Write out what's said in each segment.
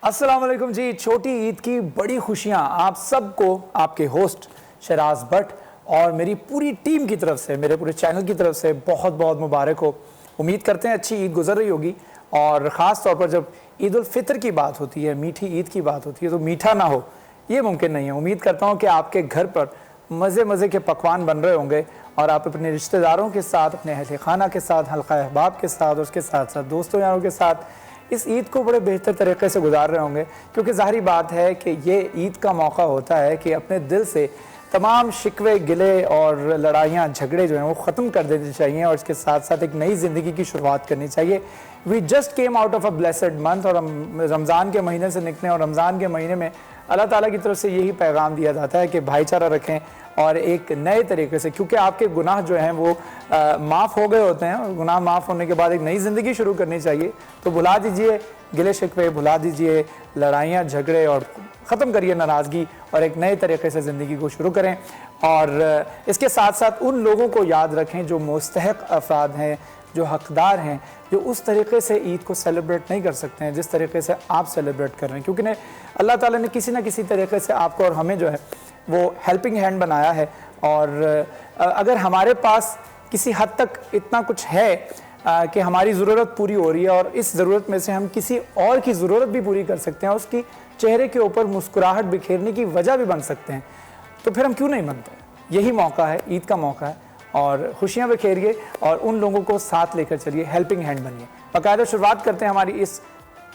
अस्सलाम वालेकुम जी। छोटी ईद की बड़ी खुशियां आप सबको आपके होस्ट शराज भट्ट और मेरी पूरी टीम की तरफ से, मेरे पूरे चैनल की तरफ से बहुत बहुत मुबारक हो। उम्मीद करते हैं अच्छी ईद गुजर रही होगी और ख़ास तौर पर जब ईद उल फितर की बात होती है, मीठी ईद की बात होती है, तो मीठा ना हो ये मुमकिन नहीं है। उम्मीद करता हूँ कि आपके घर पर मज़े मज़े के पकवान बन रहे होंगे और आप अपने रिश्तेदारों के साथ, अपने अहल खाना के साथ, हल्का अहबाब के साथ और उसके साथ साथ दोस्तों यारों के साथ इस ईद को बड़े बेहतर तरीके से गुजार रहे होंगे। क्योंकि ज़ाहिरी बात है कि ये ईद का मौका होता है कि अपने दिल से तमाम शिकवे गिले और लड़ाइयाँ झगड़े जो हैं वो ख़त्म कर देने चाहिए और इसके साथ साथ एक नई ज़िंदगी की शुरुआत करनी चाहिए। We just came out of a blessed month और हम रमज़ान के महीने से निकले और रमज़ान के महीने में अल्लाह ताला की तरफ से यही पैगाम दिया जाता है कि भाईचारा रखें और एक नए तरीके से, क्योंकि आपके गुनाह जो हैं वो माफ़ हो गए होते हैं और गुनाह माफ़ होने के बाद एक नई ज़िंदगी शुरू करनी चाहिए। तो भुला दीजिए गिले शिकवे, भुला दीजिए लड़ाइयाँ झगड़े और ख़त्म करिए नाराज़गी और एक नए तरीके से ज़िंदगी को शुरू करें। और इसके साथ साथ उन लोगों को याद रखें जो मुस्तहक़ अफराद हैं, जो हकदार हैं, जो उस तरीके से ईद को सेलिब्रेट नहीं कर सकते हैं जिस तरीके से आप सेलिब्रेट कर रहे हैं। क्योंकि अल्लाह ताला ने किसी न किसी तरीके से आपको और हमें जो है वो हेल्पिंग हैंड बनाया है। और अगर हमारे पास किसी हद तक इतना कुछ है कि हमारी ज़रूरत पूरी हो रही है और इस ज़रूरत में से हम किसी और की ज़रूरत भी पूरी कर सकते हैं, उसकी चेहरे के ऊपर मुस्कुराहट बिखेरने की वजह भी बन सकते हैं, तो फिर हम क्यों नहीं बनते। यही मौका है, ईद का मौका है और खुशियाँ बिखेरिए और उन लोगों को साथ लेकर चलिए, हेल्पिंग हैंड बनिए। बाकायदा शुरुआत करते हैं हमारी इस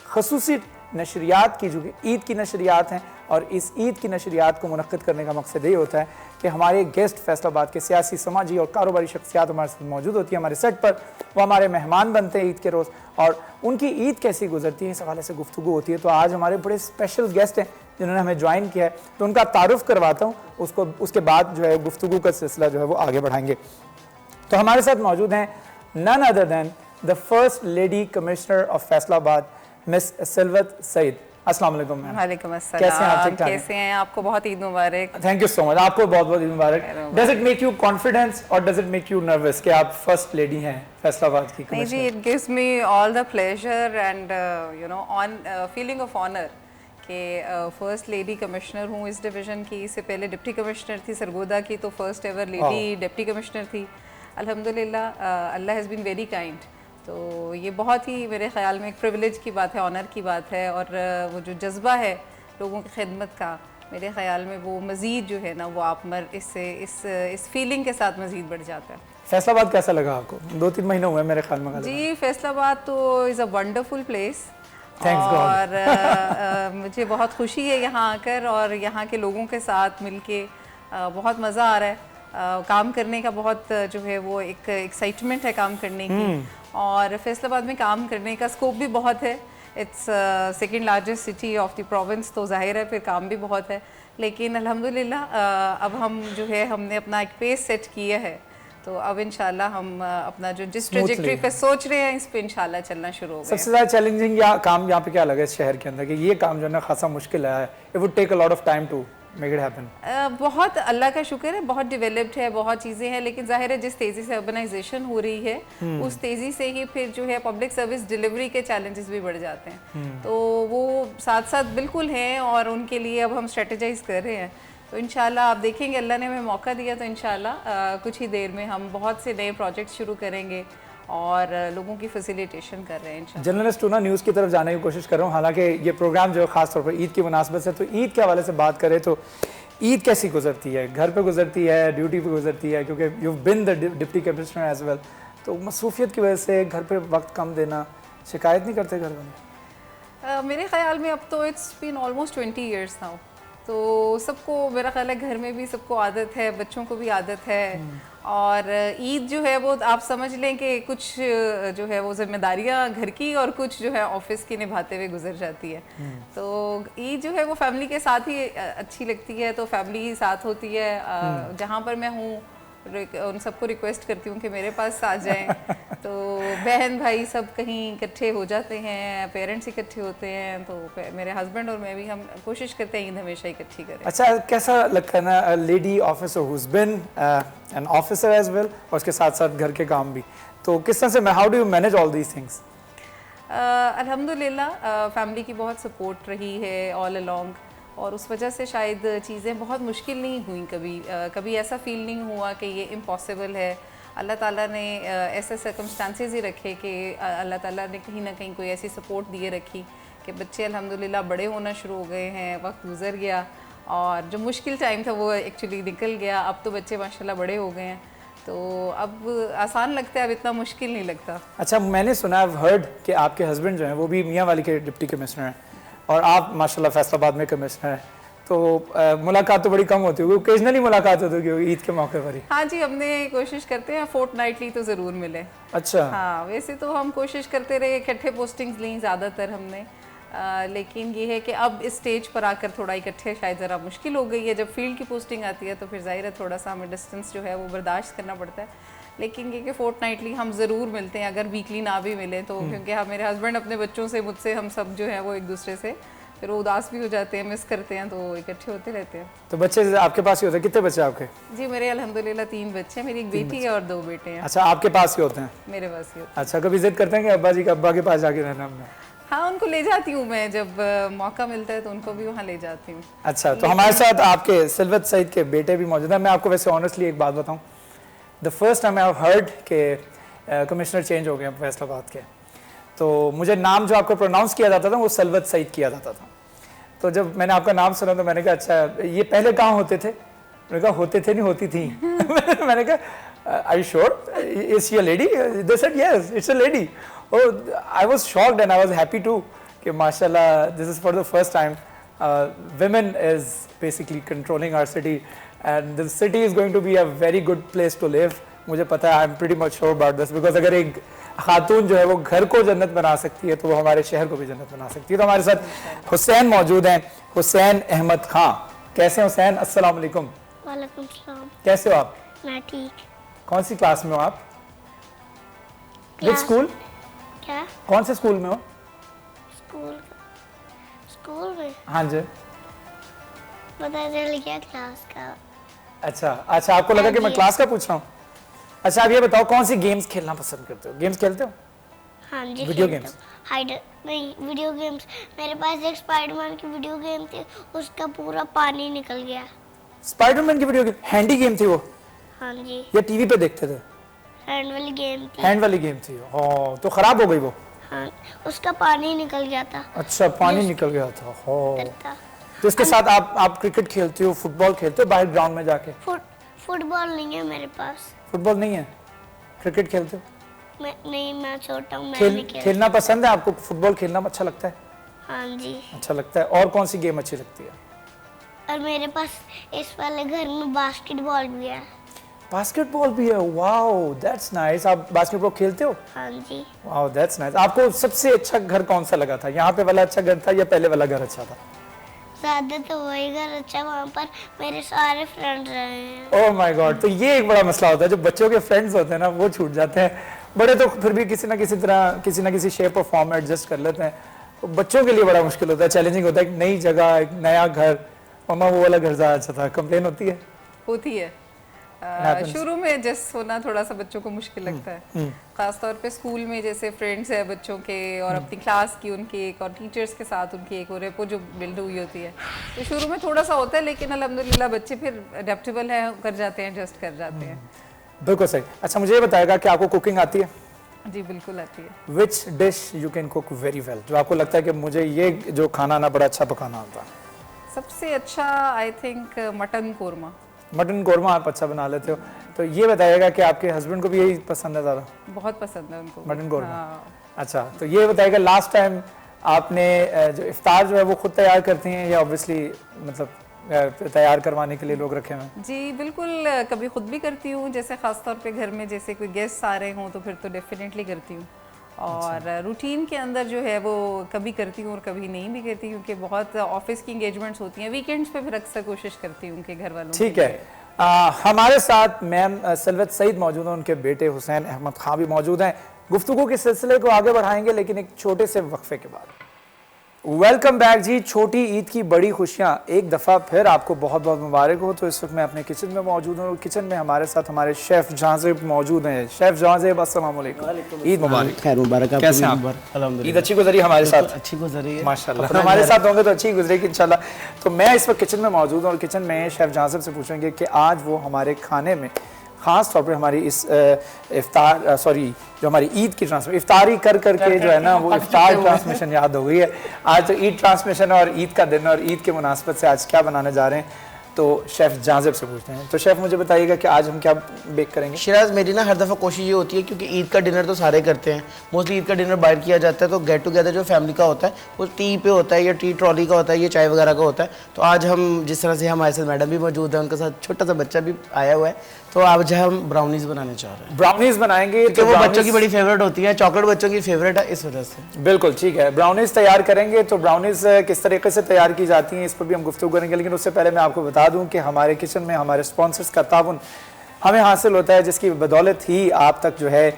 खसूसी नशरियात की, जो कि ईद की नशरियात हैं। और इस ईद की नशरियात को मुनक्किद करने का मकसद ये होता है कि हमारे गेस्ट फैसलाबाद के सियासी, समाजी और कारोबारी शख्सियात हमारे साथ मौजूद होती है हमारे सेट पर। वो हमारे मेहमान बनते हैं ईद के रोज़ और उनकी ईद कैसी गुजरती है इस हवाले से गुफ्तगू होती है। तो आज हमारे बड़े स्पेशल गेस्ट हैं जिन्होंने हमें ज्वाइन किया है, तो उनका तारुफ करवाता हूँ, उसके बाद जो है गुफ्तगू का सिलसिला जो है वो आगे बढ़ाएंगे। तो हमारे साथ मौजूद हैं none other than the first lady commissioner of Faisalabad, miss Silwat Saeed. अस्सलाम वालेकुम मैम। वालेकुम अस्सलाम। कैसे हैं आप? ठीक ठाक? कैसे हैं? आपको बहुत ईद मुबारक। थैंक यू सो मच, आपको बहुत बहुत ईद मुबारक। Does it make you confidence और does it make you nervous कि आप फर्स्ट लेडी हैं फैसलाबाद की? नहीं जी, it gives me all the pleasure and you know on feeling of honour कि फर्स्ट लेडी कमिश्नर हूँ इस डिवीज़न की। इससे पहले डिप्टी कमिश्नर थी सरगोदा की, तो first ever lady deputy commissioner थी। अल्हम्दुलिल्लाह अल्लाह हैज़ बीन वेरी काइंड। तो ये बहुत ही मेरे ख़्याल में एक प्रिविलेज की बात है, ऑनर की बात है। और वो जो जज्बा है लोगों की खिदमत का, मेरे ख़्याल में वो मज़ीद जो है ना वो आप इससे इस फीलिंग के साथ मज़ीद बढ़ जाता है। फैसलाबाद कैसा लगा आपको? 2-3 महीने हुए मेरे ख्याल में। जी, फैसलाबाद तो इज़ अ वंडरफुल प्लेस और मुझे बहुत खुशी है यहाँ आकर और यहाँ के लोगों के साथ मिलके बहुत मज़ा आ रहा है। काम करने का बहुत जो है वो एक एक्साइटमेंट है काम करने की। और फैसलाबाद में काम करने का स्कोप भी बहुत है। It's second largest city of the province, तो जाहिर है फिर काम भी बहुत है। लेकिन अल्हम्दुलिल्लाह अब हम जो है हमने अपना एक पेस सेट किया है, तो अब इंशाल्लाह हम अपना जो जिस ट्रेजेक्टरी पे सोच रहे हैं इस पे इंशाल्लाह चलना शुरू हो गया। सबसे ज़्यादा चैलेंजिंग काम यहाँ पे क्या लगा इस शहर के अंदर कि ये काम जो है ना खासा मुश्किल है? It would take a lot of time to make it happen. बहुत अल्लाह का शुक्र है, बहुत डेवलप्ड है, बहुत चीज़ें हैं। लेकिन जाहिर है जिस तेज़ी से अर्बनाइजेशन हो रही है उस तेज़ी से ही फिर जो है पब्लिक सर्विस डिलीवरी के चैलेंजेस भी बढ़ जाते हैं। तो वो साथ साथ बिल्कुल हैं और उनके लिए अब हम स्ट्रेटेजाइज कर रहे हैं। तो इंशाल्लाह आप देखेंगे, अल्लाह ने हमें मौका दिया तो इंशाल्लाह कुछ ही देर में हम बहुत से नए प्रोजेक्ट शुरू करेंगे और लोगों की फैसिलिटेशन कर रहे हैं। जर्नलिस्ट टू ना न्यूज़ की तरफ जाने की कोशिश कर रहा हूँ, हालांकि ये प्रोग्राम जो है खास तौर पर ईद की मुनासबत से, तो ईद के हवाले से बात करें तो ईद कैसी गुजरती है? घर पे गुजरती है, ड्यूटी पे गुजरती है? क्योंकि you been the deputy commissioner as well, तो मसरूफियत की वजह से घर पे वक्त कम देना, शिकायत नहीं करते घर वाले? मेरे ख्याल में अब तो it's been almost 20 years now, तो सबको मेरा ख्याल है घर में भी सबको आदत है, बच्चों को भी आदत है। और ईद जो है वो आप समझ लें कि कुछ जो है वो जिम्मेदारियां घर की और कुछ जो है ऑफिस की निभाते हुए गुजर जाती है। तो ईद जो है वो फैमिली के साथ ही अच्छी लगती है, तो फैमिली साथ होती है। जहाँ पर मैं हूँ उन सबको रिक्वेस्ट करती हूँ कि मेरे पास आ जाएं। तो बहन भाई सब कहीं इकट्ठे हो जाते हैं, पेरेंट्स इकट्ठे होते हैं, तो मेरे हस्बैंड और मैं भी हम कोशिश करते हैं ईद हमेशा इकट्ठी करें। अच्छा, कैसा लगता है ना lady officer who's been an officer as well और उसके साथ साथ घर के काम भी, तो किस तरह से how do you manage all these things? अल्हम्दुलिल्लाह फैमिली की बहुत सपोर्ट रही है ऑल अलोंग, और उस वजह से शायद चीज़ें बहुत मुश्किल नहीं हुई कभी। कभी ऐसा फील नहीं हुआ कि ये इम्पॉसिबल है। अल्लाह ताला ने ऐसे सर्कमस्टांसेस ही रखे कि अल्लाह ताला ने कहीं ना कहीं कोई ऐसी सपोर्ट दिए रखी कि बच्चे अल्हम्दुलिल्लाह बड़े होना शुरू हो गए हैं, वक्त गुजर गया और जो मुश्किल टाइम था वो एक्चुअली निकल गया। अब तो बच्चे माशाल्लाह बड़े हो गए हैं, तो अब आसान लगता है, अब इतना मुश्किल नहीं लगता। अच्छा, मैंने सुना, आई हर्ड कि आपके हस्बैंड जो हैं वो भी मियाँ वाली के डिप्टी कमिश्नर हैं और आप माशाल्लाह फैसलाबाद में कमिश्नर हैं, तो मुलाकात तो बड़ी कम होती होगी, ओकेजनली मुलाकात होती होगी ईद के मौके पर ही? हाँ जी, हमने कोशिश करते हैं फोर्टनाइटली तो ज़रूर मिले। अच्छा। हाँ, वैसे तो हम कोशिश करते रहे, इकट्ठे पोस्टिंग्स ली ज़्यादातर हमने, लेकिन ये है कि अब इस स्टेज पर आकर थोड़ा इकट्ठे शायद ज़रा मुश्किल हो गई है। जब फील्ड की पोस्टिंग आती है तो फिर जाहिर है थोड़ा सा हमें डिस्टेंस जो है वो बर्दाश्त करना पड़ता है, लेकिन ये कि फोर्टनाइटली हम ज़रूर मिलते हैं, अगर वीकली ना भी मिले तो, क्योंकि हम, मेरे हस्बैंड अपने बच्चों से, मुझसे, हम सब जो है वो एक दूसरे से फिर वो उदास भी हो जाते हैं, मिस करते हैं, तो इकट्ठे होते रहते हैं। तो बच्चे आपके पास ही होते हैं? कितने बच्चे आपके? जी, मेरे अल्हम्दुलिल्लाह 3 बच्चे हैं, मेरी एक बेटी है और 2 बेटे हैं। अच्छा, आपके पास ही होते हैं? मेरे पास ही होते हैं। अच्छा, कभी जिद करते हैं कि अब्बा जी के, अब्बा के पास जाके रहना हमने? हाँ, उनको ले जाती हूँ मैं, जब मौका मिलता है तो उनको भी वहाँ ले जाती हूँ। अच्छा, तो हमारे साथ आपके सिलवत सईद के बेटे भी मौजूद हैं। मैं आपको वैसे ऑनेस्टली एक बात बताऊँ, the first time I have heard के कमिश्नर चेंज हो गए हैं फैसलाबाद के, तो मुझे नाम जो आपको प्रोनाउंस किया जाता था वो सिलवत सईद किया जाता था। तो जब मैंने आपका नाम सुना तो मैंने कहा अच्छा, ये पहले कहाँ होते थे? मैंने कहा होते थे नहीं, होती थी। मैंने कहा are you sure, is she a lady? They said yes, it's a lady. Oh, I was shocked and I was happy too कि माशाल्लाह this is for the first time women is basically controlling our city and the city is going to be a very good place to live. मुझे पता है, I'm pretty much sure about this because अगर एक खातून जो है वो घर को जन्नत बना सकती है तो वो हमारे शहर को भी जन्नत बना सकती है। तो हमारे साथ हुसैन मौजूद हैं, हुसैन अहमद खां। कैसे हैं हुसैन? अस्सलाम वालेकुम। वालेकुम सलाम। कैसे हो आप? मैं ठीक। कौन सी क्लास में हो आप? Which school? क्या? कौन से स्कूल में हो? स्कूल में? हाँ जी। पता चल गया क्लास का। अच्छा, आपको लगा कि मैं क्लास का पूछ रहा हूँ। अच्छा, आप ये बताओ कौन सी गेम्स खेलना पसंद करते हो? गेम्स खेलते हो? हाँ जी। Video games? नहीं, वीडियो गेम्स। मेरे पास एक स्पाइडरमैन की वीडियो गेम थी, उसका पूरा पानी निकल गया। स्पाइडरमैन की वीडियो गेम? हैंडी गेम थी वो? हाँ जी। या टीवी पे देखते थे? हैंड वाली गेम थी। हैंड वाली गेम थी। हाँ, तो खराब हो गई वो? हाँ, उसका पानी निकल गया था। अच्छा, पानी निकल गया था। हाँ, था। तो इसके साथ आप क्रिकेट खेलते हो, फुटबॉल खेलते हो बाहर ग्राउंड में जाके? फुटबॉल नहीं है मेरे पास। फुटबॉल नहीं है, क्रिकेट खेलते हो? मैं छोटा हूँ, मैं नहीं खेलता। खेलना पसंद है आपको? फुटबॉल खेलना अच्छा लगता है? हाँ जी। अच्छा लगता है। और कौन सी गेम अच्छी लगती है? और मेरे पास इस वाले घर में बास्केटबॉल भी है। बास्केटबॉल भी है? Wow, that's nice. आप बास्केटबॉल खेलते हो? हाँ जी। Wow, that's nice. आपको सबसे अच्छा घर कौन सा लगा था? यहाँ पे वाला अच्छा घर था या पहले वाला घर अच्छा था? ज्यादा तो वही घर अच्छा, वहाँ पर मेरे सारे फ्रेंड्स रहे हैं। ओह माय गॉड, तो ये एक बड़ा मसला होता है, जो बच्चों के फ्रेंड्स होते हैं ना वो छूट जाते हैं। बड़े तो फिर भी किसी ना किसी तरह, किसी ना किसी शेप और फॉर्म में एडजस्ट कर लेते हैं। तो बच्चों के लिए बड़ा मुश्किल होता है, चैलेंजिंग होता है। एक नई जगह, एक नया घर, मम्मा वो वाला घर ज्यादा अच्छा था, कंप्लेन होती है? होती है। शुरू में एडजस्ट होना थोड़ा सा बच्चों को मुश्किल लगता है, खासतौर पे स्कूल में जैसे फ्रेंड्स है बच्चों के और अपनी क्लास की उनकी एक, और टीचर्स के साथ उनकी एक, और रेपो जो बिल्ड हुई होती है, तो शुरू में थोड़ा सा होता है, लेकिन अल्हम्दुलिल्लाह बच्चे फिर अडेप्टेबल है, कर जाते हैं, एडजस्ट कर जाते हैं। बिल्कुल सही। अच्छा, मुझे ये बताएगा कि आपको कुकिंग आती है? जी बिल्कुल आती है। Which dish you can cook very well, जो आपको लगता है कि मुझे ये जो खाना ना बड़ा अच्छा पकाना आता है? सबसे अच्छा I think mutton korma. Mutton korma आप अच्छा बना लेते हो। तो ये बताइएगा कि आपके हस्बैंड को भी यही पसंद है ज़्यादा? बहुत पसंद है उनको मटन कोरमा। हाँ। अच्छा, तो ये बताइएगा लास्ट टाइम आपने जो इफ्तार जो है वो खुद तैयार करती हैं या ऑब्वियसली मतलब तैयार करवाने के लिए लोग रखे हुए हैं? जी बिल्कुल, कभी खुद भी करती हूँ, जैसे ख़ासतौर पे घर में जैसे कोई गेस्ट आ रहे हों तो फिर तो डेफिनेटली करती हूँ। और रूटीन के अंदर जो है वो कभी करती हूँ और कभी नहीं भी करती, क्योंकि बहुत ऑफिस की इंगेजमेंट्स होती हैं, वीकेंड्स पे फिर अक्सर कोशिश करती हूँ उनके घर वालों। ठीक है, हमारे साथ मैम सिलवत सईद मौजूद हैं, उनके बेटे हुसैन अहमद खां भी मौजूद हैं। गुफ्तगू के सिलसिले को आगे बढ़ाएंगे, लेकिन एक छोटे से वक्फे के बाद। वेलकम बैक जी। छोटी ईद की बड़ी खुशियां एक दफ़ा फिर आपको बहुत बहुत मुबारक हो। तो इस वक्त मैं अपने किचन में मौजूद हूँ और किचन में हमारे साथ हमारे शेफ़ जाज़ेब मौजूद हैं। शेफ़ जाज़ेब, अस्सलाम वालेकुम। ईद मुबारक। खैर मुबारक। कैसे हैं आप? ईद अच्छी गुजरी हमारे साथ? अच्छी गुजरी है माशाल्लाह। हमारे साथ होंगे तो अच्छी गुजरेगी इंशाल्लाह। तो मैं इस वक्त किचन में मौजूद हूँ और किचन में शेफ़ जाज़ेब से पूछेंगे कि आज वो हमारे खाने में ख़ास तौर पे हमारी इस इफ्तार जो हमारी ईद की ट्रांसमिशन इफ्तारी कर करके जो है ना वो इफ्तार ट्रांसमिशन याद हो गई है। आज तो ईद ट्रांसमिशन और ईद का दिन और ईद के मुनासबत से आज क्या बनाने जा रहे हैं, तो शेफ़ जाज़ेब से पूछते हैं। तो शेफ़ मुझे बताइएगा कि आज हम क्या बेक करेंगे? शिराज, मेरी ना हर दफ़ा कोशिश ये होती है, क्योंकि ईद का डिनर तो सारे करते हैं, मोस्टली ईद का डिनर बाहर किया जाता है, तो गेट टुगेदर जो फैमिली का होता है वो टी पे होता है या टी ट्रॉली का होता है या चाय वगैरह का होता है। तो आज हम जिस तरह से हमारे साथ मैडम भी मौजूद है, उनके साथ छोटा सा बच्चा भी आया हुआ है, तो आज हम ब्राउनीज बनाने चाह रहे हैं। ब्राउनीज बनाएंगे तो वो बच्चों की बड़ी फेवरेट होती है, चॉकलेट बच्चों की फेवरेट है, इस वजह से। बिल्कुल ठीक है, ब्राउनीज तैयार करेंगे। तो ब्राउनीज किस तरीके से तैयार की जाती हैं इस पर भी हम गुफ्तगू करेंगे, लेकिन उससे पहले मैं आपको बता दूं कि हमारे किचन में हमारे स्पॉन्सर्स का ताउन हमें हासिल होता है, जिसकी बदौलत ही आप तक जो है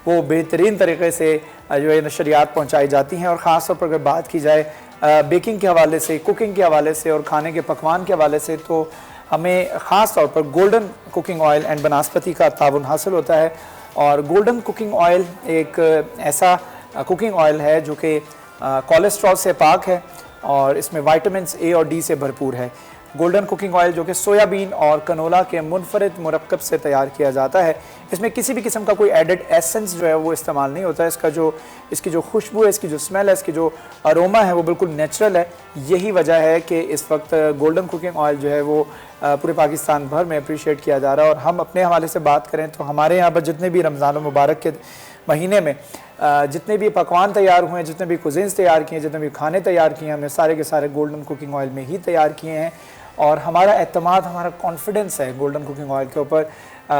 वो बेहतरीन तरीके से जो है नशरियात पहुँचाई जाती हैं। और ख़ास तौर पर अगर बात की जाए बेकिंग के हवाले से, कुकिंग के हवाले से और खाने के पकवान के हवाले से, तो हमें ख़ास तौर पर गोल्डन कुकिंग ऑयल एंड बनास्पति का ताउन हासिल होता है। और गोल्डन कुकिंग ऑयल एक ऐसा कुकिंग ऑयल है जो कि कोलेस्ट्रॉल से पाक है और इसमें विटामिन्स ए और डी से भरपूर है। गोल्डन कुकिंग ऑयल जो कि सोयाबीन और कनोला के मुनफरद मुरक्कब से तैयार किया जाता है। इसमें किसी भी किस्म का कोई एडेड एसेंस जो है वो इस्तेमाल नहीं होता है। इसकी जो खुशबू है, इसकी जो स्मेल है, इसकी जो अरोमा है वो बिल्कुल नेचुरल है। यही वजह है कि इस वक्त गोल्डन कुकिंग ऑयल जो है वो पूरे पाकिस्तान भर में अप्रिशिएट किया जा रहा है। और हम अपने हवाले से बात करें तो हमारे यहाँ पर जितने भी रमज़ान मुबारक के महीने में जितने भी पकवान तैयार हुए हैं, जितने भी कुज़ीन्स तैयार किए हैं, जितने भी खाने तैयार किए हैं, हमने सारे के सारे गोल्डन कुकिंग ऑयल में ही तैयार किए हैं। और हमारा एतमाद, हमारा कॉन्फिडेंस है गोल्डन कुकिंग ऑयल के ऊपर,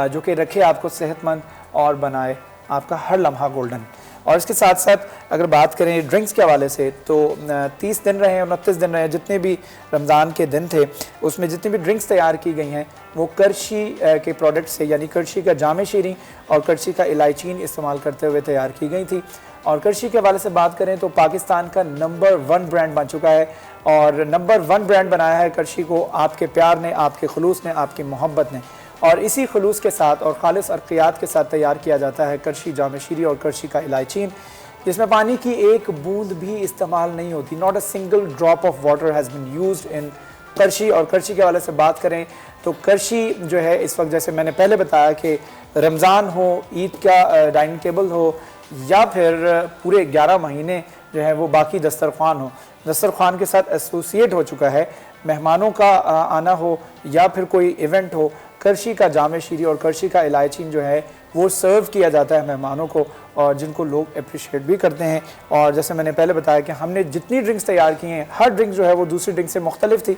जो कि रखे आपको सेहतमंद और बनाए आपका हर लम्हा गोल्डन। और इसके साथ साथ अगर बात करें ड्रिंक्स के हवाले से, तो 30 दिन रहे, 29 दिन रहे, जितने भी रमज़ान के दिन थे उसमें जितनी भी ड्रिंक्स तैयार की गई हैं वो करशी के प्रोडक्ट से, यानी करशी का जामे शीरी और करशी का इलायचीन इस्तेमाल करते हुए तैयार की गई थी। और करशी के हवाले से बात करें तो पाकिस्तान का नंबर 1 ब्रांड बन चुका है और नंबर 1 ब्रांड बनाया है करशी को आपके प्यार ने, आपके खुलूस ने, आपकी मोहब्बत ने। और इसी खुलूस के साथ और खालिस अर्कियात के साथ तैयार किया जाता है करशी जामे शीरी और करशी का इलायचीन, जिसमें पानी की एक बूंद भी इस्तेमाल नहीं होती। Not a single drop of water has been used in Karshi. और करशी के हवाले से बात करें तो करशी जो है इस वक्त, जैसे मैंने पहले बताया कि रमज़ान हो, ईद का डाइनिंग टेबल हो या फिर पूरे 11 महीने जो है वो बाकी दस्तरखान हो, दस्तरखान के साथ एसोसिएट हो चुका है। मेहमानों का आना हो या फिर कोई इवेंट हो, करशी का जामे शीरी और करशी का इलायचीन जो है वो सर्व किया जाता है मेहमानों को, और जिनको लोग अप्रिशिएट भी करते हैं। और जैसे मैंने पहले बताया कि हमने जितनी ड्रिंक्स तैयार की हैं, हर ड्रिंक जो है वो दूसरी ड्रिंक से मुख्तलिफ थी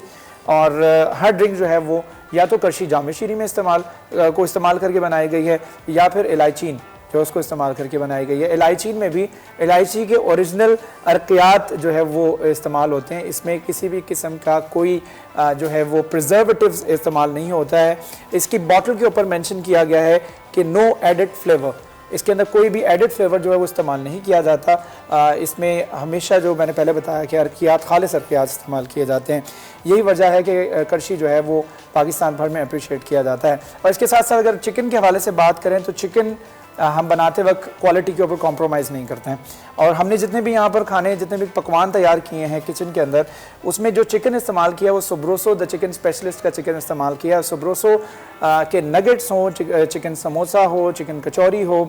और हर ड्रिंक जो है वो या तो करशी जामे शीरी में इस्तेमाल करके बनाई गई है या फिर इलायचीन जो उसको इस्तेमाल करके बनाई गई है। इलायचीन में भी इलायची के ओरिजिनल अर्कियात जो है वो इस्तेमाल होते हैं। इसमें किसी भी किस्म का कोई जो है वो प्रिजर्वेटिव्स इस्तेमाल नहीं होता है। इसकी बॉटल के ऊपर मेंशन किया गया है कि नो एडेड फ्लेवर, इसके अंदर कोई भी एडेड फ्लेवर जो है वो इस्तेमाल नहीं किया जाता। इसमें हमेशा जो मैंने पहले बताया कि अर्कियात, खालिस अर्कियात इस्तेमाल किए जाते हैं। यही वजह है कि करशी जो है वो पाकिस्तान भर में अप्रिशिएट किया जाता है। और इसके साथ साथ अगर चिकन के हवाले से बात करें तो चिकन हम बनाते वक्त क्वालिटी के ऊपर कॉम्प्रोमाइज़ नहीं करते हैं। और हमने जितने भी यहाँ पर खाने, जितने भी पकवान तैयार किए हैं किचन के अंदर, उसमें जो चिकन इस्तेमाल किया वो सुब्रोसो द चिकन स्पेशलिस्ट का चिकन इस्तेमाल किया। सुब्रोसो के नगेट्स हों, चिकन समोसा हो, चिकन कचौरी हो,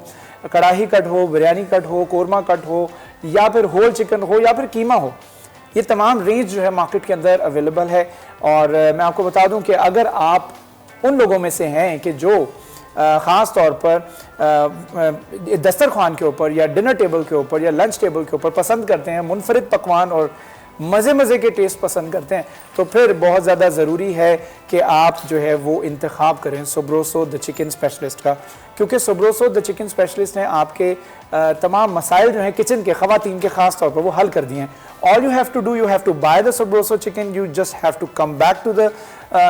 कढ़ाई कट हो, बिरयानी कट हो, कोरमा कट हो या फिर होल चिकन हो या फिर कीमा हो, ये तमाम रेंज जो है मार्केट के अंदर अवेलेबल है। और मैं आपको बता दूं कि अगर आप उन लोगों में से हैं कि जो ख़ास तौर पर दस्तरखान के ऊपर या डिनर टेबल के ऊपर या लंच टेबल के ऊपर पसंद करते हैं मुनफरिद पकवान और मज़े के टेस्ट पसंद करते हैं, तो फिर बहुत ज़्यादा ज़रूरी है कि आप जो है वो इंतखाब करें सुब्रोसो द चिकन स्पेशलिस्ट का, क्योंकि सबरोसो द चिकन स्पेशलिस्ट ने आपके तमाम मसाइल जो हैं किचन के, ख़वातीन के ख़ास तौर पर, वो हल कर दिए हैं। All you have to do, you have to buy the Sabroso chicken, you just have to come back to the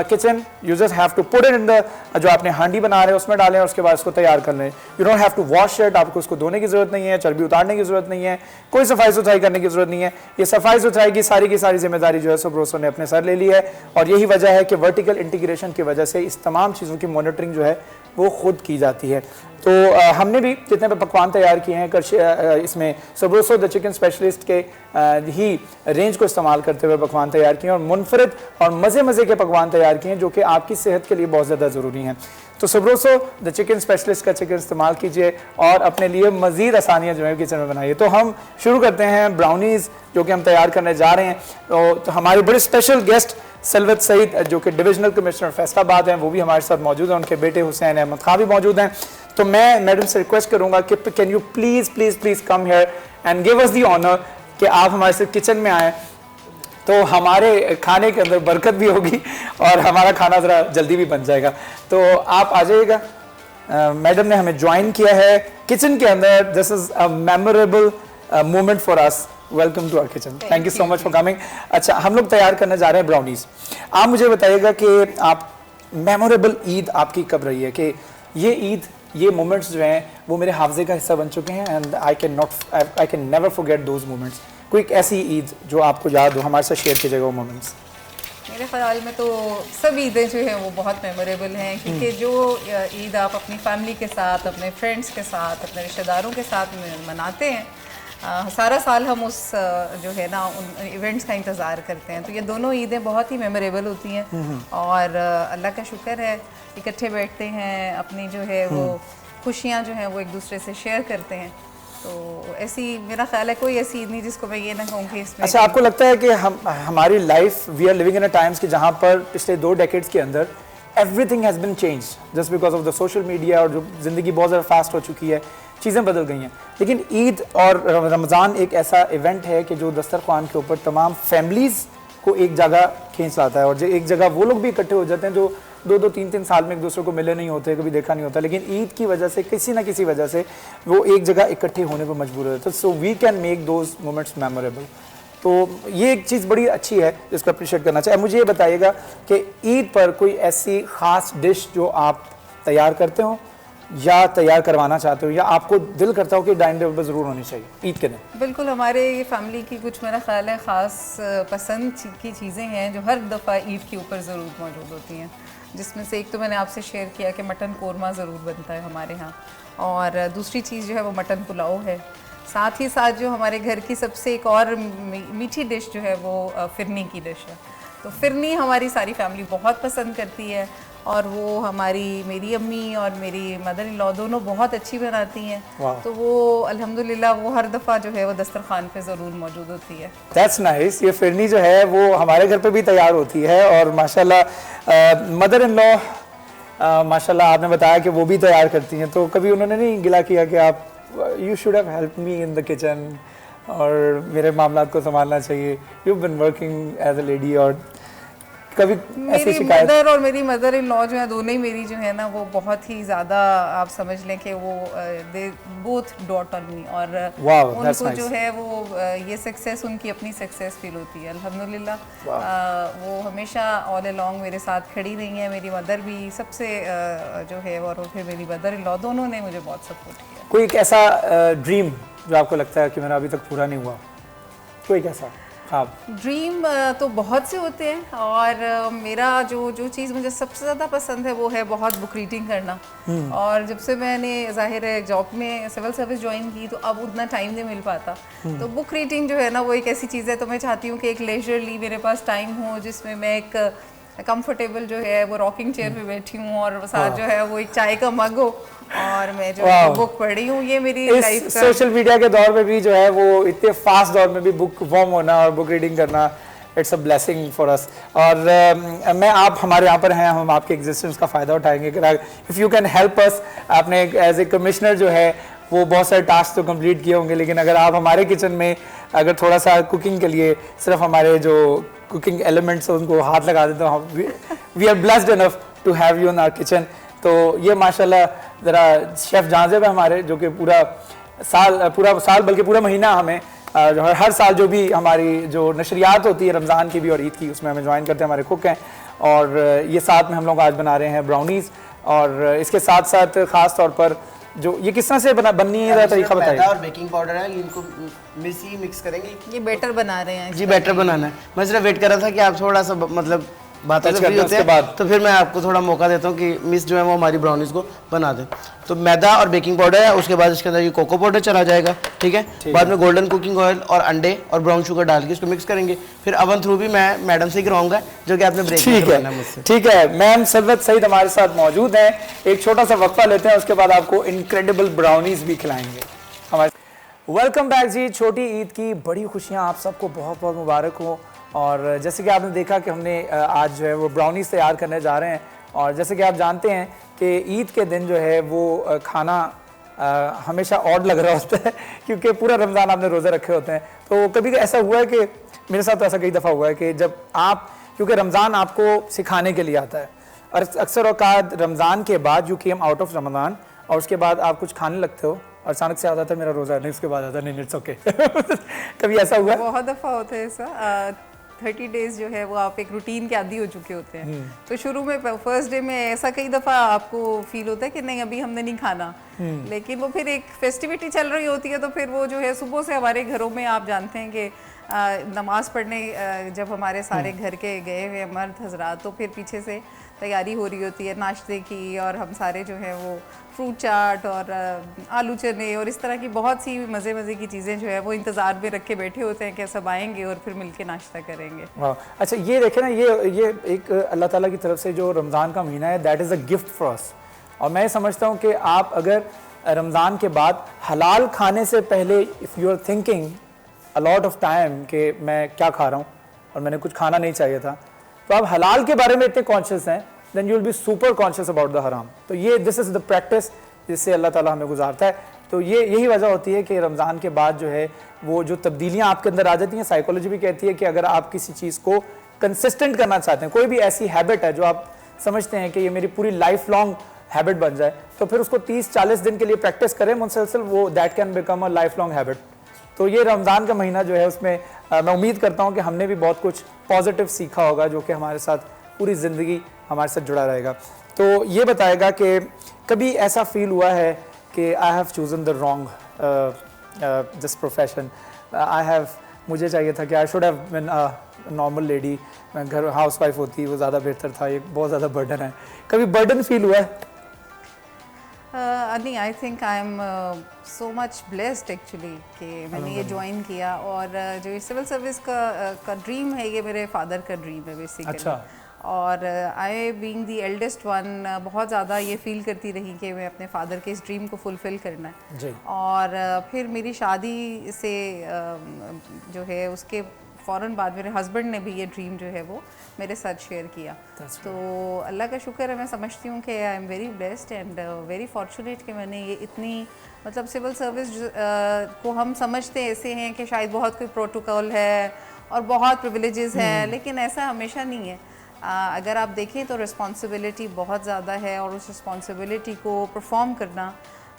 kitchen, you just have to put it in the जो आपने हांडी बना रहे हैं उसमें डालें और उसके बाद उसको तैयार कर लें। You don't have to wash it, आपको उसको धोने की ज़रूरत नहीं है, चर्बी उतारने की ज़रूरत नहीं है, कोई सफाई सुथराई करने की ज़रूरत नहीं है। ये सफाई सुथराई की सारी जिम्मेदारी जो है सबरोसो ने अपने सर ले ली है, और यही वजह है कि वर्टिकल इंटीग्रेशन की वजह से इस तमाम चीज़ों की मॉनिटरिंग जो है वो खुद की जाती है। तो हमने भी जितने भी पकवान तैयार किए हैं इसमें सबरोसो द चिकन स्पेशलिस्ट के ही रेंज को इस्तेमाल करते हुए पकवान तैयार किए हैं, और मुनफरद और मज़े के पकवान तैयार किए हैं जो कि आपकी सेहत के लिए बहुत ज़्यादा ज़रूरी हैं। तो सबरोसो द चिकन स्पेशलिस्ट का चिकन इस्तेमाल कीजिए और अपने लिए मज़ीद आसानियाँ जो है किचन में बनाइए। तो हम शुरू करते हैं ब्राउनीज़ जो कि हम तैयार करने जा रहे हैं। तो हमारे बड़े स्पेशल गेस्ट सलवत सईद जो कि डिविजनल कमिश्नर फैसलाबाद हैं, वो भी हमारे साथ मौजूद हैं, उनके बेटे हुसैन अहमद खां भी मौजूद हैं। तो मैं मैडम से रिक्वेस्ट करूंगा कि can you please come here and give us the honour कि आप हमारे साथ किचन में आएँ, तो हमारे खाने के अंदर बरकत भी होगी और हमारा खाना ज़रा जल्दी भी बन जाएगा। तो आप आ जाइएगा। मैडम ने हमें ज्वाइन किया है किचन के अंदर। This is a memorable moment for us. Welcome to our kitchen, thank you so much for coming. अच्छा, हम लोग तैयार करने जा रहे हैं ब्राउनीज़। आप मुझे बताइएगा कि आप मेमोरेबल ईद आपकी कब रही है, कि ये ईद, ये मोमेंट्स जो हैं वो मेरे हाफ़ज़े का हिस्सा बन चुके हैं, and I can never forget those moments. कोई एक ऐसी ईद जो आपको याद हो, हमारे साथ शेयर कीजिएगा वो मोमेंट्स। मेरे ख्याल में तो सब ईदें जो हैं वो बहुत मेमोरेबल हैं, क्योंकि जो ईद आप अपनी फैमिली के साथ, अपने फ्रेंड्स के साथ, अपने रिश्तेदारों के साथ मनाते हैं, सारा साल हम उस जो है ना उन इवेंट्स का इंतज़ार करते हैं। तो ये दोनों ईदें बहुत ही मेमोरेबल होती हैं, और अल्लाह का शुक्र है इकट्ठे बैठते हैं, अपनी जो है वो खुशियाँ जो हैं वो एक दूसरे से शेयर करते हैं। तो ऐसी मेरा ख्याल है कोई ऐसी ईद नहीं जिसको मैं ये ना कहूँ कि इसमें। अच्छा, आपको लगता है कि हमारी life, we are living in a times कि जहाँ पर पिछले 2 डेकेड्स के अंदर everything has been changed just because of the social media, और जो ज़िंदगी बहुत ज़्यादा फास्ट हो चुकी है, चीज़ें बदल गई हैं। लेकिन ईद और रमज़ान एक ऐसा इवेंट है कि जो दस्तरखान के ऊपर तमाम फैमिलीज़ को एक जगह खींच लाता है, और जो एक जगह वो लोग भी इकट्ठे हो जाते हैं जो 2-2, 3-3 साल में एक दूसरे को मिले नहीं होते, कभी देखा नहीं होता, लेकिन ईद की वजह से किसी ना किसी वजह से वो एक जगह इकट्ठे होने पर मजबूर हो जाते हैं। So we can make those moments memorable. तो ये एक चीज़ बड़ी अच्छी है जिसको अप्रिशिएट करना चाहिए। मुझे ये बताइएगा कि ईद पर कोई ऐसी ख़ास डिश जो आप तैयार करते हो या तैयार करवाना चाहते हो, या आपको दिल करता हो कि डाइनिंग टेबल पर ज़रूर होनी चाहिए ईद के दिन? बिल्कुल, हमारे फैमिली की कुछ मेरा ख्याल है ख़ास पसंद की चीज़ें हैं जो हर दफ़ा ईद के ऊपर ज़रूर मौजूद होती हैं, जिसमें से एक तो मैंने आपसे शेयर किया कि मटन कोरमा ज़रूर बनता है हमारे यहाँ, और दूसरी चीज़ जो है वो मटन पुलाव है। साथ ही साथ जो हमारे घर की सबसे एक और मीठी डिश जो है वो फिरनी की डिश है। तो फिरनी हमारी सारी फैमिली बहुत पसंद करती है, और वो मेरी अम्मी और मेरी मदर इन लॉ दोनों बहुत अच्छी बनाती हैं। तो वो अल्हम्दुलिल्लाह वो हर दफ़ा जो है वो दस्तरखान पे ज़रूर मौजूद होती है। That's nice. ये फिरनी जो है वो हमारे घर पे भी तैयार होती है, और माशाल्लाह मदर इन लॉ माशाल्लाह आपने बताया कि वो भी तैयार करती हैं, तो कभी उन्होंने नहीं गिला किया कि आप you should have help me in the kitchen और मेरे मामलात को संभालना चाहिए, you been working as a lady, और कभी ऐसी शिकायत? मदर और मेरी मदर इन लॉ जो है दोनों ही मेरी जो है ना वो बहुत ही ज़्यादा, आप समझ लें कि वो they both dot on me, और उनको जो है वो ये सक्सेस उनकी अपनी सक्सेस फील होती है अल्हम्दुलिल्लाह। वो हमेशा ऑल अलोंग मेरे साथ खड़ी रही हैं, मेरी मदर भी सबसे जो है, और फिर मेरी मदर इन लॉ, दोनों ने मुझे बहुत सपोर्ट किया। कोई एक ऐसा ड्रीम जो आपको लगता है कि मेरा अभी तक पूरा नहीं हुआ, कोई कैसा ड्रीम? तो बहुत से होते हैं, और मेरा जो चीज़ मुझे सबसे ज़्यादा पसंद है वो है बहुत बुक रीडिंग करना। और जब से मैंने ज़ाहिर है जॉब में सिविल सर्विस ज्वाइन की, तो अब उतना टाइम नहीं मिल पाता। तो बुक रीडिंग जो है ना वो एक ऐसी चीज़ है, तो मैं चाहती हूँ कि एक लेजरली मेरे पास टाइम हो जिसमें मैं एक कंफर्टेबल जो है वो रॉकिंग चेयर पे बैठी हूँ, और साथ जो है वो एक चाय का मग हो, और मैं जो बुक पढ़ रही हूँ। ये मेरी लाइफ का सोशल मीडिया के दौर में भी जो है वो इतने फास्ट दौर में भी बुक वार्म होना और बुक रीडिंग करना, it's a blessing for us. और मैं आप हमारे यहाँ पर हैं, हम आपके एग्जिस्टेंस का फ़ायदा उठाएंगे। If you can help us, आपने एज ए कमिश्नर जो है वो बहुत सारे टास्क तो कंप्लीट किए होंगे, लेकिन अगर आप हमारे किचन में अगर थोड़ा सा कुकिंग के लिए सिर्फ हमारे जो कुकिंग एलिमेंट्स उनको हाथ लगा देते हो, we are blessed enough to have you in our kitchen. तो ये माशाल्लाह ज़रा शेफ़ जाज़ेब है हमारे, जो कि पूरा साल बल्कि पूरा महीना हमें जो हर साल जो भी हमारी जो नशरियात होती है रमज़ान की भी और ईद की, उसमें हमें ज्वाइन करते हैं, हमारे कुक हैं। और ये साथ में हम लोग आज बना रहे हैं ब्राउनीज़, और इसके साथ साथ ख़ास तौर पर जो ये किस तरह से बननी है ज़रा तरीका बताइए। मैदा और बेकिंग पाउडर है, इनको मिक्स करेंगे। ये बैटर बना रहे हैं जी बैटर बनाना है। मैं सिर्फ वेट कर रहा था कि आप थोड़ा सा मतलब बातें टच से करते फ्री हैं, होते उसके हैं, बाद तो फिर मैं आपको थोड़ा मौका देता हूँ कि मिस जो है वो हमारी ब्राउनीज को बना दें। तो मैदा और बेकिंग पाउडर है, उसके बाद इसके अंदर ये कोको पाउडर चला जाएगा, ठीक है। बाद में गोल्डन कुकिंग ऑयल और अंडे और ब्राउन शुगर डाल के इसको मिक्स करेंगे। फिर अवन थ्रू भी मैं मैडम से करवाऊंगा, जो कि आपने ब्रेक ठीक है, ठीक है। मैम सरवत सईद हमारे साथ मौजूद हैं। एक छोटा सा वक्फा लेते हैं, उसके बाद आपको इनक्रेडिबल ब्राउनीज भी खिलाएंगे हमारे। वेलकम बैक जी। छोटी ईद की बड़ी खुशियाँ आप सबको बहुत बहुत मुबारक हो। और जैसे कि आपने देखा कि हमने आज जो है वो ब्राउनीज तैयार करने जा रहे हैं, और जैसे कि आप जानते हैं कि ईद के दिन जो है वो खाना हमेशा ऑड लग रहा है उस पर क्योंकि पूरा रमज़ान आपने रोज़े रखे होते हैं। तो कभी ऐसा हुआ है कि मेरे साथ तो ऐसा कई दफ़ा हुआ है कि जब आप, क्योंकि रमज़ान आपको सिखाने के लिए आता है, और अक्सर औकात रमज़ान के बाद you came out of Ramzan और उसके बाद आप कुछ खाने लगते हो और अचानक से आता था मेरा रोज़ा नहीं, उसके बाद आता नहीं, इट्स ओके। कभी ऐसा हुआ है? बहुत दफ़ा होता है ऐसा। 30 डेज जो है वो आप एक रूटीन के आदी हो चुके होते हैं, तो शुरू में फर्स्ट डे में ऐसा कई दफ़ा आपको फील होता है कि नहीं अभी हमने नहीं खाना, लेकिन वो फिर एक फेस्टिविटी चल रही होती है, तो फिर वो जो है सुबह से हमारे घरों में आप जानते हैं कि नमाज पढ़ने जब हमारे सारे घर के गए हुए मर्द हजरात, तो फिर पीछे से तैयारी हो रही होती है नाश्ते की, और हम सारे जो है वो फ्रूट चाट और आलू चने और इस तरह की बहुत सी मज़े की चीज़ें जो है वो इंतज़ार में रख के बैठे होते हैं कि सब आएंगे और फिर मिलके नाश्ता करेंगे। अच्छा, ये देखें ना, ये एक अल्लाह ताला की तरफ से जो रमज़ान का महीना है, that is a gift for us. और मैं समझता हूँ कि आप अगर रमज़ान के बाद हलाल खाने से पहले if you are thinking a lot of time कि मैं क्या खा रहा हूँ और मैंने कुछ खाना नहीं चाहिए था, तो आप हलाल के बारे में इतने कॉन्शियस हैं, then you will be super conscious about the हराम। तो ये दिस इज़ द प्रैक्टिस जिससे अल्लाह ताला हमें गुजारता है। तो यही वजह होती है कि रमज़ान के बाद जो है वो जो तब्दीलियाँ आपके अंदर आ जाती हैं, साइकोलॉजी भी कहती है कि अगर आप किसी चीज़ को कंसिस्टेंट करना चाहते हैं, कोई भी ऐसी हैबिट है जो आप समझते हैं कि ये मेरी पूरी लाइफ लॉन्ग हैबिट बन जाए, तो फिर उसको 30-40 दिन के लिए प्रैक्टिस करें मुसलसल, वो that can become a life long habit. तो ये रमज़ान का महीना जो है उसमें मैं उम्मीद करता हूँ कि हमने भी बहुत कुछ पॉजिटिव सीखा होगा, जो कि हमारे साथ पूरी ज़िंदगी हमारे साथ जुड़ा रहेगा। तो ये बताएगा कि कभी ऐसा फील हुआ है कि I have chosen the wrong this profession, मुझे चाहिए था कि I should have been a normal lady, मैं घर हाउस वाइफ होती वो ज़्यादा बेहतर था, ये बहुत ज़्यादा बर्डन है। कभी बर्डन फील हुआ है? नहीं, I think I am so much blessed actually कि मैंने ये ज्वाइन किया, और जो ये सिविल सर्विस का ड्रीम है, ये मेरे फादर का ड्रीम है बेसिकली। अच्छा। और I being the eldest one बहुत ज़्यादा ये फील करती रही कि मैं अपने फादर के इस ड्रीम को फुलफ़िल करना है जी। और फिर मेरी शादी से जो है उसके फ़ौरन बाद मेरे हस्बैंड ने भी ये ड्रीम जो है वो मेरे साथ शेयर किया। तो अल्लाह का शुक्र है, मैं समझती हूँ कि I am very blessed and very fortunate कि मैंने ये इतनी मतलब सिविल सर्विस को हम समझते ऐसे हैं कि शायद बहुत कोई प्रोटोकॉल है और बहुत प्रिविलेजेस हैं, लेकिन ऐसा हमेशा नहीं है। अगर आप देखें तो रिस्पॉन्सिबिलिटी बहुत ज़्यादा है, और उस रिस्पॉन्सिबिलिटी को परफॉर्म करना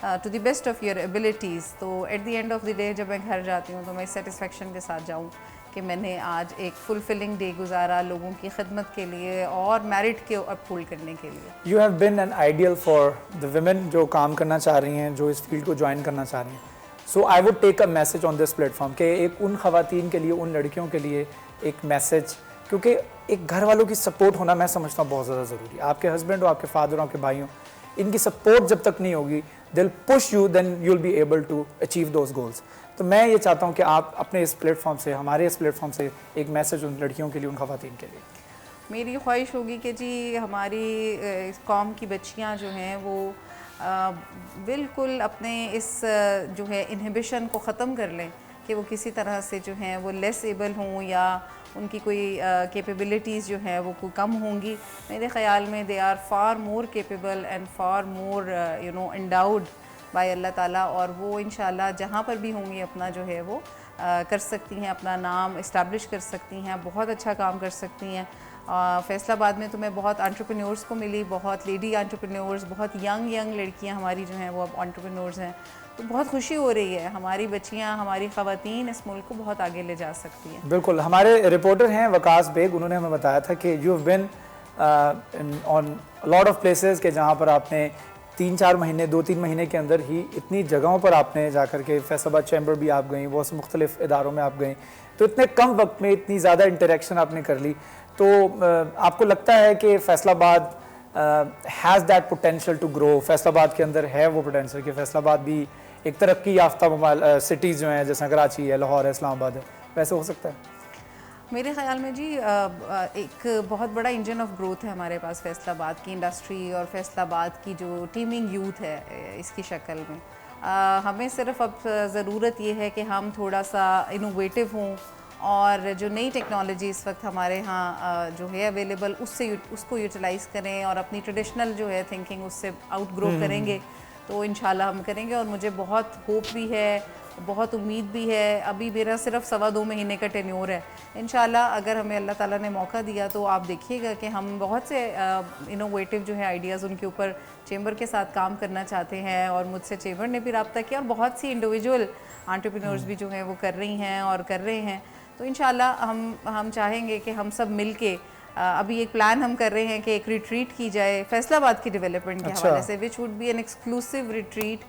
to the best of your abilities, तो at the end of the day जब मैं घर जाती हूँ तो मैं सेटिस्फेक्शन के साथ जाऊँ कि मैंने आज एक फुलफिलिंग डे गुजारा लोगों की खिदमत के लिए और मेरिट के अपहोल्ड करने के लिए। You have been an ideal for the women जो काम करना चाह रही हैं, जो इस फील्ड को ज्वाइन करना चाह रही हैं। So I would take a message on this platform कि एक उन ख़वातीन के लिए, उन लड़कियों के लिए एक मैसेज, क्योंकि एक घर वालों की सपोर्ट होना मैं समझता हूँ बहुत ज़्यादा ज़रूरी है। आपके हस्बैंड हो, आपके फादर हो, आपके भाई हो, इनकी सपोर्ट जब तक नहीं होगी, they will push you, then you will be able to achieve those goals. तो मैं ये चाहता हूँ कि आप अपने इस प्लेटफॉर्म से, हमारे इस प्लेटफॉर्म से एक मैसेज उन लड़कियों के लिए, उन ख़वातीन के लिए। मेरी ख्वाहिश होगी कि जी हमारी इस कौम की बच्चियाँ जो हैं वो बिल्कुल अपने इस जो है इनहिबिशन को ख़त्म कर लें कि वो किसी तरह से जो हैं वो लेस एबल हों या उनकी कोई कैपेबिलिटीज़ जो हैं वो कोई कम होंगी। मेरे ख़्याल में they are far more capable and far more you know endowed by अल्लाह ताला, और वो इंशाल्लाह जहाँ पर भी होंगी अपना जो है वो कर सकती हैं, अपना नाम इस्टेब्लिश कर सकती हैं, बहुत अच्छा काम कर सकती हैं। फैसलाबाद में तो मैं बहुत एंटरप्रेन्योर्स को मिली, बहुत लेडी एंटरप्रेन्योर्स, बहुत यंग लड़कियां हमारी जो हैं वो अब एंटरप्रेन्योर्स हैं। तो बहुत खुशी हो रही है, हमारी बच्चियां, हमारी ख़वातीन इस मुल्क को बहुत आगे ले जा सकती हैं। बिल्कुल, हमारे रिपोर्टर हैं वकास बेग, उन्होंने हमें बताया था कि you have been on lot of places के जहाँ पर आपने 3-4 महीने 2-3 महीने के अंदर ही इतनी जगहों पर आपने जाकर के फैसलाबाद चैम्बर भी आप गई, बहुत से मुख्तलिफ इदारों में आप गई, तो इतने कम वक्त में इतनी ज़्यादा इंटरेक्शन आपने कर ली। तो आपको लगता है कि Faisalabad has that potential to grow? Faisalabad के अंदर है वो पोटेंशियल कि फैसलाबाद भी एक तरक्की याफ्ता सिटीज़ जो हैं जैसा कराची है, लाहौर है, इस्लामाबाद है, वैसे हो सकता है? मेरे ख्याल में जी एक बहुत बड़ा इंजन ऑफ ग्रोथ है हमारे पास फैसलाबाद की इंडस्ट्री और फैसलाबाद की जो टीमिंग यूथ है इसकी शक्ल में। हमें सिर्फ अब ज़रूरत ये है कि हम थोड़ा सा इनोवेटिव हों और जो नई टेक्नोलॉजी इस वक्त हमारे यहाँ जो है अवेलेबल उसको यूटिलाइज़ करें और अपनी ट्रेडिशनल जो है थिंकिंग उससे आउट ग्रो करेंगे तो इंशाल्लाह हम करेंगे। और मुझे बहुत होप भी है, बहुत उम्मीद भी है। अभी मेरा सिर्फ 2.25 महीने का टेन्योर है। इंशाल्लाह अगर हमें अल्लाह ताला ने मौका दिया तो आप देखिएगा कि हम बहुत से इनोवेटिव जो है आइडियाज़ उनके ऊपर चेंबर के साथ काम करना चाहते हैं और मुझसे चेंबर ने भी रब्ता किया और बहुत सी इंडिविजुअल एंटरप्रेन्योर्स भी जो हैं वो कर रही हैं और कर रहे हैं। तो इंशाल्लाह हम चाहेंगे कि हम सब मिल के अभी एक प्लान हम कर रहे हैं कि एक रिट्रीट की जाए फैसलाबाद की डेवलपमेंट के हवाले से, which would be an exclusive retreat.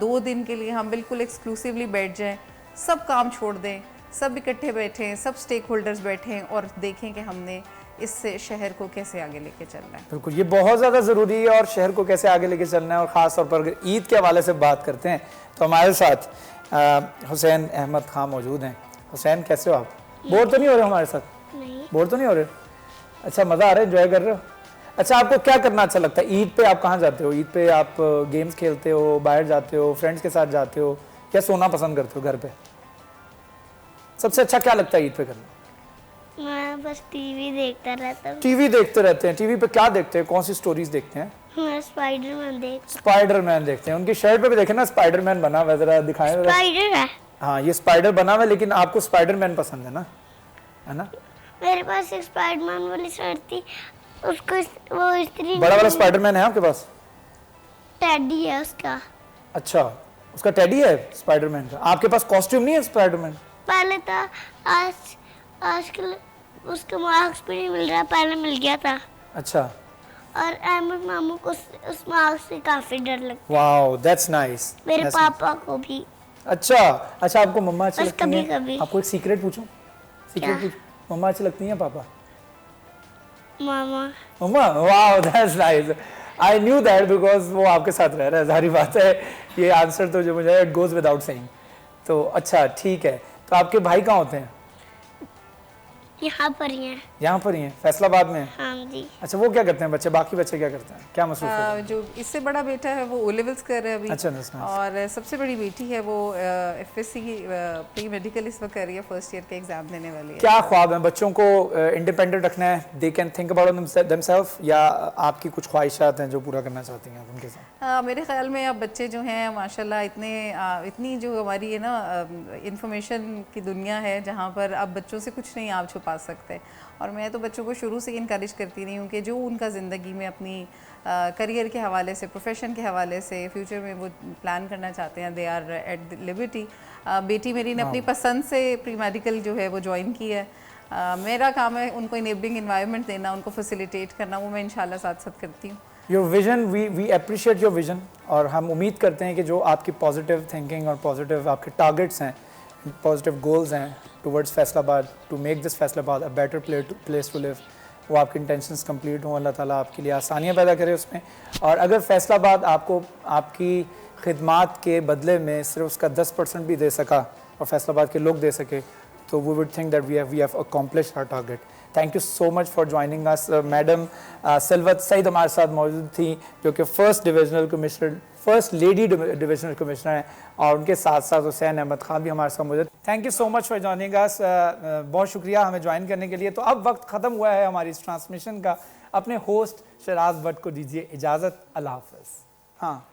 2 दिन के लिए हम बिल्कुल एक्सक्लूसिवली बैठ जाएं, सब काम छोड़ दें, सब इकट्ठे बैठें, सब स्टेक होल्डर्स बैठें और देखें कि हमने इस शहर को कैसे आगे लेके चलना है। बिल्कुल, ये बहुत ज़्यादा ज़रूरी है और शहर को कैसे आगे लेके चलना है। और ख़ास तौर पर अगर ईद के हवाले से बात करते हैं तो हमारे साथ हुसैन अहमद खान मौजूद हैं। हुसैन, कैसे हो आप? बोर तो नहीं हो रहे हमारे साथ? नहीं। बोर तो नहीं हो रहे? अच्छा, मज़ा आ रहा है, एंजॉय कर रहे हो? अच्छा, आपको क्या करना अच्छा लगता है ईद पे? आप कहाँ जाते हो ईद पे? आप गेम्स खेलते हो, बाहर जाते हो, फ्रेंड्स के साथ जाते हो, या सोना पसंद करते हो घर पे? सबसे अच्छा क्या लगता है ईद पे करना? मैं बस टीवी देखता रहता हूँ। टीवी देखते रहते हैं। टीवी पे क्या देखते हैं? कौन सी स्टोरीज देखते हैं? मैं स्पाइडरमैन स्पाइडरमैन देखते हैं। उनकी शर्ट पे भी देखे ना स्पाइडरमैन बना हुआ, जरा दिखाएं जरा। स्पाइडर है। हाँ, ये स्पाइडर बना हुआ है, लेकिन आपको स्पाइडरमैन पसंद है ना? मेरे पास एक स्पाइडरमैन वाली शर्ट थी, उसको वो इस्त्री बड़ा वाला स्पाइडरमैन है आपके पास? टेडी है उसका। अच्छा, उसका टेडी है स्पाइडरमैन का। आपके पास कॉस्ट्यूम नहीं है स्पाइडरमैन? पहले था, आजकल उसका मार्क्स भी नहीं मिल रहा, पहले मिल गया था। अच्छा। और अहमद मामू को उस मार्क्स से काफी डर लगता वाओ, दैट्स नाइस। है। मेरे पापा को भी। अच्छा, आपको मम्मा अच्छी बस लगती हैं? कभी-कभी। आपको एक सीक्रेट पूछूं? सीक्रेट पूछ। मम्मा अच्छी लगती हैं पापा? मामा। मम्मा, wow, that's nice. I knew that because वो आपके साथ रह रहा है, सारी बात है। ये आंसर तो जो मुझे इट गोज विदाउट सेइंग। तो अच्छा, ठीक है। तो आपके भाई कहाँ होते हैं? यहाँ पर ही हैं। यहाँ पर ही हैं, फैसलाबाद में? हाँ जी। अच्छा, वो क्या करते हैं बच्चे? बाकी बच्चे क्या करते हैं? क्या मसरूफ है? जो इससे बड़ा बेटा है वो ओ लेवल्स कर रहा है अभी। अच्छा, that's nice। और सबसे बड़ी बेटी है वो एफएससी की प्री मेडिकल इस वक्त कर रही है, फर्स्ट ईयर के एग्जाम देने वाली है। क्या ख्वाब है बच्चों को? इंडिपेंडेंट रखना है, they can think about themself, या आपकी कुछ ख्वाहिशात हैं जो पूरा करना चाहती हैं उनके साथ? मेरे ख्याल में अब बच्चे जो हैं माशाल्लाह इतनी जो हमारी है ना इंफॉर्मेशन की दुनिया है जहाँ पर अब बच्चों से कुछ नहीं आप छुपा सकते। और मैं तो बच्चों को शुरू से इनकरेज करती रही हूँ कि जो उनका ज़िंदगी में अपनी करियर के हवाले से, प्रोफेशन के हवाले से फ्यूचर में वो प्लान करना चाहते हैं, दे आर एट लिबर्टी। बेटी मेरी ने अपनी पसंद से प्री मेडिकल जो है वो ज्वाइन की है। मेरा काम है उनको इनेबलिंग एनवायरनमेंट देना, उनको फैसिलिटेट करना, वो मैं इंशाल्लाह साथ साथ करती हूँ। Your vision, we appreciate your vision, और हम उम्मीद करते हैं कि जो आपकी पॉजिटिव थिंकिंग और पॉजिटिव आपके टारगेट्स हैं, पॉजिटिव गोल्स हैं towards Faisalabad, to make this Faisalabad a better place to live, वो आपके इंटेंशंस कंप्लीट हों। अल्लाह ताला आपके लिए आसानियाँ पैदा करे उसमें। और अगर फैसलाबाद आपको आपकी खिदमात के बदले में सिर्फ उसका 10% भी दे सका और फैसलाबाद के लोग दे सके, तो we would think that we have accomplished our target. Thank you so much for joining us. Madam Silwat Saeed हमारे साथ मौजूद थी, जो कि फर्स्ट लेडी डिविजनल कमिश्नर हैं, और उनके साथ साथ हुसैन अहमद खान भी हमारे साथ मौजूद। Thank you so much for joining अस। बहुत शुक्रिया हमें ज्वाइन करने के लिए। तो अब वक्त ख़त्म हुआ है हमारी इस ट्रांसमिशन का। अपने होस्ट शराज भट्ट को दीजिए इजाज़त। अल्लाह हाफ़िज़। हाँ।